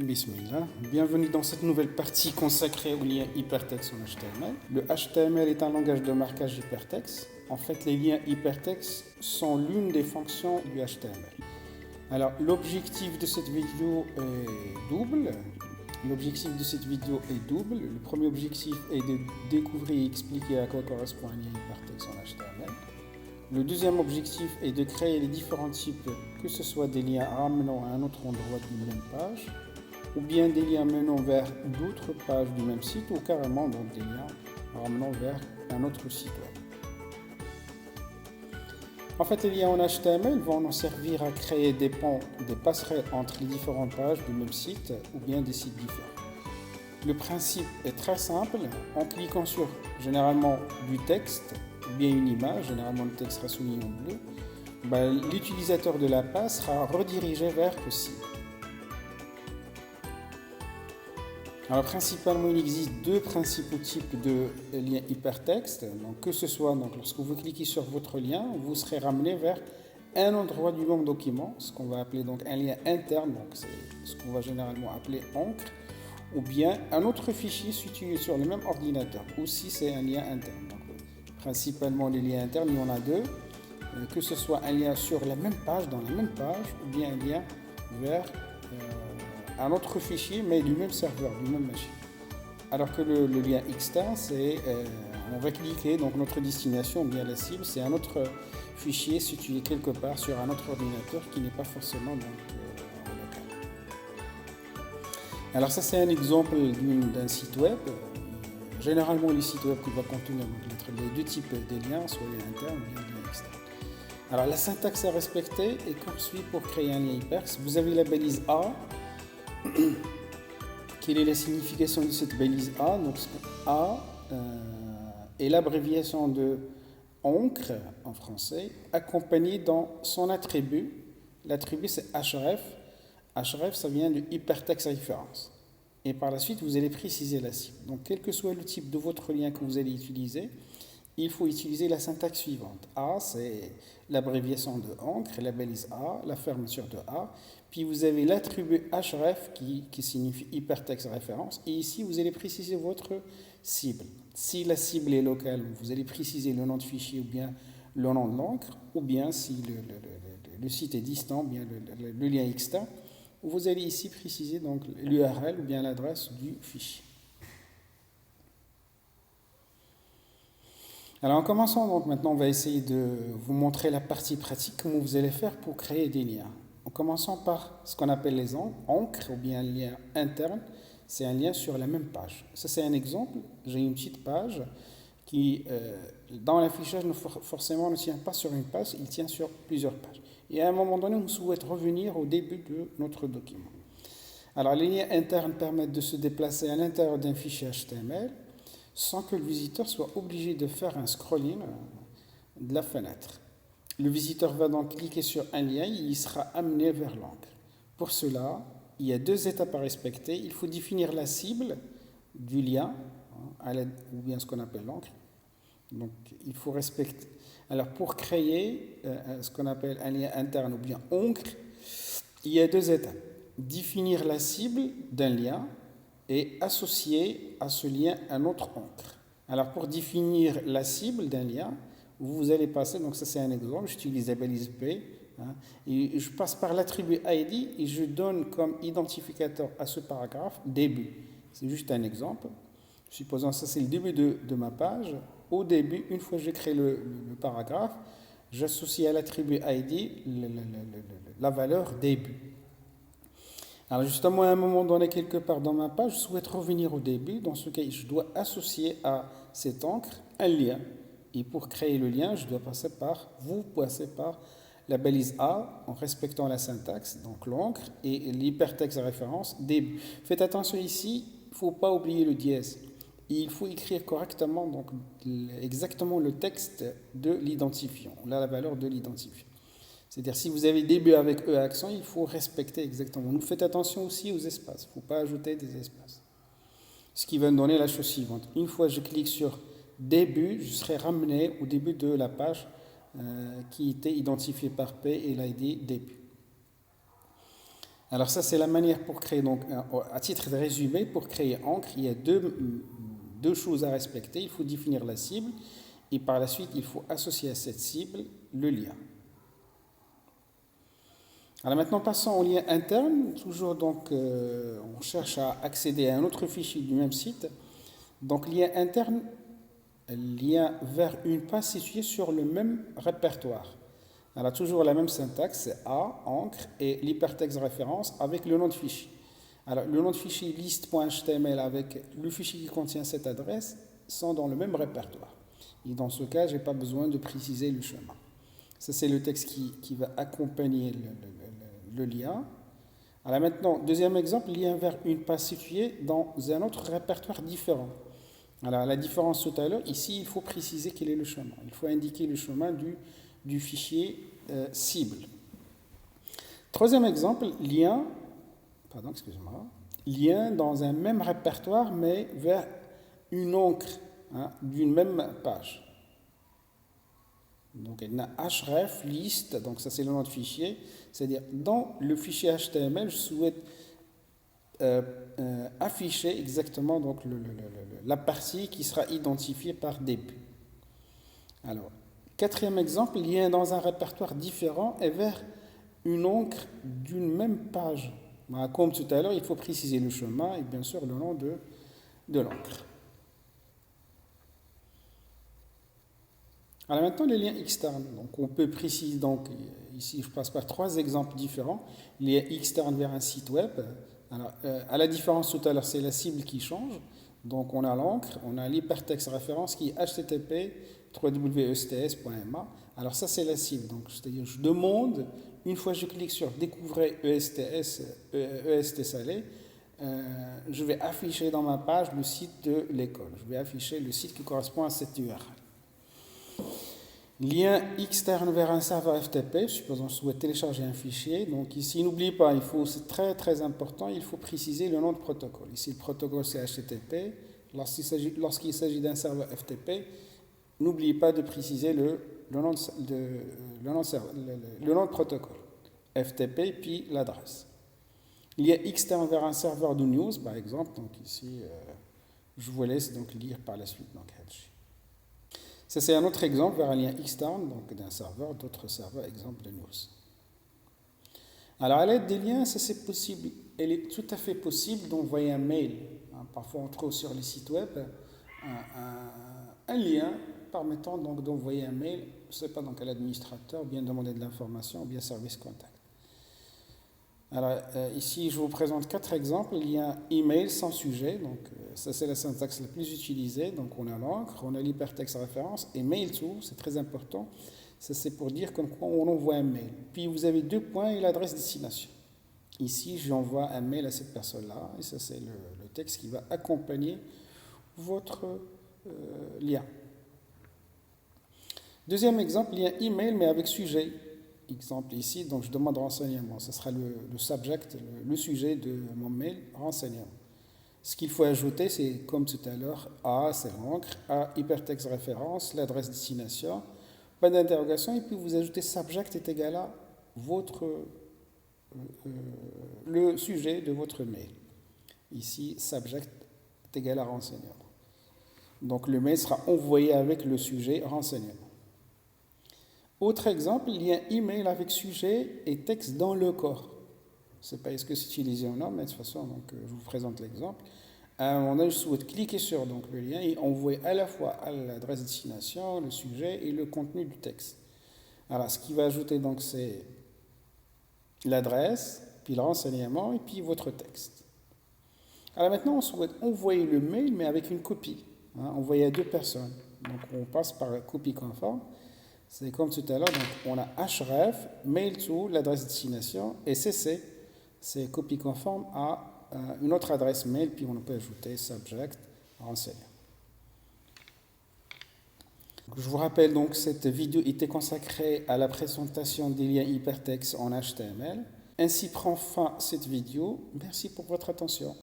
Bismillah. Bienvenue dans cette nouvelle partie consacrée aux liens hypertextes en HTML. Le HTML est un langage de marquage hypertexte. En fait, les liens hypertextes sont l'une des fonctions du HTML. Alors, l'objectif de cette vidéo est double. Le premier objectif est de découvrir et expliquer à quoi correspond un lien hypertexte en HTML. Le deuxième objectif est de créer les différents types, que ce soit des liens ramenant à un autre endroit d'une même page, ou bien des liens menant vers d'autres pages du même site, ou carrément donc des liens ramenant vers un autre site web. En fait, les liens en HTML vont nous servir à créer des ponts, des passerelles entre les différentes pages du même site, ou bien des sites différents. Le principe est très simple. En cliquant sur généralement du texte, ou bien une image, généralement le texte sera souligné en bleu, l'utilisateur de la page sera redirigé vers le site. Alors principalement, il existe deux principaux types de liens hypertextes. Donc, que ce soit lorsque vous cliquez sur votre lien, vous serez ramené vers un endroit du même document, ce qu'on va appeler donc un lien interne, donc c'est ce qu'on va généralement appeler encre, ou bien un autre fichier situé sur le même ordinateur, ou si c'est un lien interne. Donc, principalement les liens internes, il y en a deux, que ce soit un lien sur la même page, dans la même page, ou bien un lien vers un autre fichier, mais du même serveur, du même machine. Alors que le lien externe, c'est on va cliquer, donc notre destination, ou bien la cible, c'est un autre fichier situé quelque part sur un autre ordinateur qui n'est pas forcément local. Alors ça, c'est un exemple d'un site web. Généralement, les sites web qui vont contenir les deux types de liens, soit les internes ou bien les liens externes. Alors la syntaxe à respecter est comme suit pour créer un lien hypertexte. Vous avez la balise A. Quelle est la signification de cette balise A? Donc A est l'abréviation de encre en français, accompagnée dans son attribut. L'attribut c'est href. Href, ça vient de hypertext référence. Et par la suite, vous allez préciser la cible. Donc, quel que soit le type de votre lien que vous allez utiliser, il faut utiliser la syntaxe suivante. A, c'est l'abréviation de encre, la balise A, la fermeture de A. Puis vous avez l'attribut href qui signifie hypertexte référence. Et ici, vous allez préciser votre cible. Si la cible est locale, vous allez préciser le nom de fichier ou bien le nom de l'encre. Ou bien si le site est distant, bien le lien externe. Vous allez ici préciser donc l'URL ou bien l'adresse du fichier. Alors en commençant, donc maintenant on va essayer de vous montrer la partie pratique, comment vous allez faire pour créer des liens. En commençant par ce qu'on appelle les encres ou bien un lien interne, c'est un lien sur la même page. Ça c'est un exemple, j'ai une petite page qui dans l'affichage forcément ne tient pas sur une page, il tient sur plusieurs pages. Et à un moment donné, on souhaite revenir au début de notre document. Alors les liens internes permettent de se déplacer à l'intérieur d'un fichier HTML sans que le visiteur soit obligé de faire un scrolling de la fenêtre. Le visiteur va donc cliquer sur un lien et il sera amené vers l'encre. Pour cela, il y a deux étapes à respecter. Il faut définir la cible du lien, ou bien ce qu'on appelle l'encre. Donc, il faut respecter. Alors, pour créer ce qu'on appelle un lien interne ou bien encre, il y a deux étapes. Définir la cible d'un lien et associer à ce lien un autre encre. Alors, pour définir la cible d'un lien, vous allez passer, donc ça c'est un exemple, j'utilise la balise P, et je passe par l'attribut ID et je donne comme identificateur à ce paragraphe début. C'est juste un exemple. Supposons ça c'est le début de ma page. Au début, une fois que j'ai créé le paragraphe, j'associe à l'attribut ID la valeur début. Alors justement, à un moment donné, quelque part dans ma page, je souhaite revenir au début. Dans ce cas, je dois associer à cette encre un lien. Et pour créer le lien, vous passez par la balise A en respectant la syntaxe, donc l'encre, et l'hypertexte de référence début. Faites attention ici, il ne faut pas oublier le dièse. Il faut écrire correctement, donc exactement le texte de l'identifiant, là la valeur de l'identifiant. C'est-à-dire si vous avez début avec E accent, il faut respecter exactement. Nous faites attention aussi aux espaces, il ne faut pas ajouter des espaces. Ce qui va me donner la chose suivante. Une fois que je clique sur début, je serai ramené au début de la page qui était identifiée par P et l'ID début. Alors ça, c'est la manière pour créer, donc à titre de résumé, pour créer Encre, il y a deux choses à respecter. Il faut définir la cible et par la suite, il faut associer à cette cible le lien. Alors maintenant, passons au lien interne. Toujours donc, on cherche à accéder à un autre fichier du même site. Donc lien interne, lien vers une page située sur le même répertoire. Alors toujours la même syntaxe, c'est A, encre et l'hypertexte référence avec le nom de fichier. Alors le nom de fichier list.html avec le fichier qui contient cette adresse sont dans le même répertoire. Et dans ce cas, je n'ai pas besoin de préciser le chemin. Ça, c'est le texte qui va accompagner le lien. Alors maintenant, deuxième exemple, lien vers une page située dans un autre répertoire différent. Alors la différence tout à l'heure, ici, il faut préciser quel est le chemin. Il faut indiquer le chemin du fichier cible. Troisième exemple, lien dans un même répertoire, mais vers une encre d'une même page. Donc, il y a href list, donc ça c'est le nom de fichier, c'est-à-dire dans le fichier HTML, je souhaite afficher exactement donc, la partie qui sera identifiée par début. Alors, quatrième exemple, lien dans un répertoire différent et vers une encre d'une même page. Comme tout à l'heure, il faut préciser le chemin et bien sûr le nom de l'encre. Alors maintenant, les liens externes. Donc, on peut préciser, donc, ici je passe par trois exemples différents. Liens externes vers un site web. Alors, à la différence tout à l'heure, c'est la cible qui change. Donc, on a l'encre, on a l'hypertexte référence qui est http www.sts.ma. Alors, ça, c'est la cible. Donc, c'est-à-dire, je demande, une fois que je clique sur Découvrez EST Salé, je vais afficher dans ma page le site de l'école. Je vais afficher le site qui correspond à cette URL. Lien externe vers un serveur FTP, supposons que je souhaite télécharger un fichier. Donc ici, n'oubliez pas, c'est très très important, il faut préciser le nom de protocole. Ici, le protocole c'est HTTP. Lorsqu'il s'agit d'un serveur FTP, n'oubliez pas de préciser le nom de protocole. FTP, puis l'adresse. Lien externe vers un serveur de news, par exemple. Donc ici, je vous laisse donc lire par la suite. Donc, ça, c'est un autre exemple vers un lien externe, donc d'un serveur, d'autres serveurs, exemple de news. Alors, à l'aide des liens, ça c'est possible. Il est tout à fait possible d'envoyer un mail. Parfois, on trouve sur les sites web un lien permettant donc d'envoyer un mail, je ne sais pas, donc à l'administrateur, ou bien demander de l'information, ou bien service contact. Alors, ici, je vous présente 4 exemples. Lien email sans sujet, donc ça c'est la syntaxe la plus utilisée. Donc on a l'encre, on a l'hypertexte référence et mail to, c'est très important. Ça c'est pour dire comme quoi on envoie un mail. Puis vous avez 2 points et l'adresse destination. Ici, j'envoie un mail à cette personne-là et ça c'est le texte qui va accompagner votre lien. Deuxième exemple, lien email mais avec sujet. Exemple ici, donc je demande renseignement. Ce sera le subject, le sujet de mon mail, renseignement. Ce qu'il faut ajouter, c'est comme tout à l'heure, A, c'est l'encre, A, hypertexte référence, l'adresse destination, pas d'interrogation, et puis vous ajoutez subject est égal à le sujet de votre mail. Ici, subject est égal à renseignement. Donc le mail sera envoyé avec le sujet renseignement. Autre exemple, lien email avec sujet et texte dans le corps. Je ne sais pas est-ce que c'est utilisé ou non, mais de toute façon, donc, je vous présente l'exemple. À un moment donné, je souhaite cliquer sur donc, le lien et envoyer à la fois à l'adresse destination, le sujet et le contenu du texte. Alors, ce qui va ajouter, donc, c'est l'adresse, puis le renseignement et puis votre texte. Alors maintenant, on souhaite envoyer le mail, mais avec une copie, envoyer à 2 personnes. Donc, on passe par la copie conforme. C'est comme tout à l'heure, donc on a href, mail to, l'adresse destination, et cc, c'est copie conforme à une autre adresse mail, puis on peut ajouter subject, renseignement. Je vous rappelle donc cette vidéo était consacrée à la présentation des liens hypertextes en HTML. Ainsi prend fin cette vidéo. Merci pour votre attention.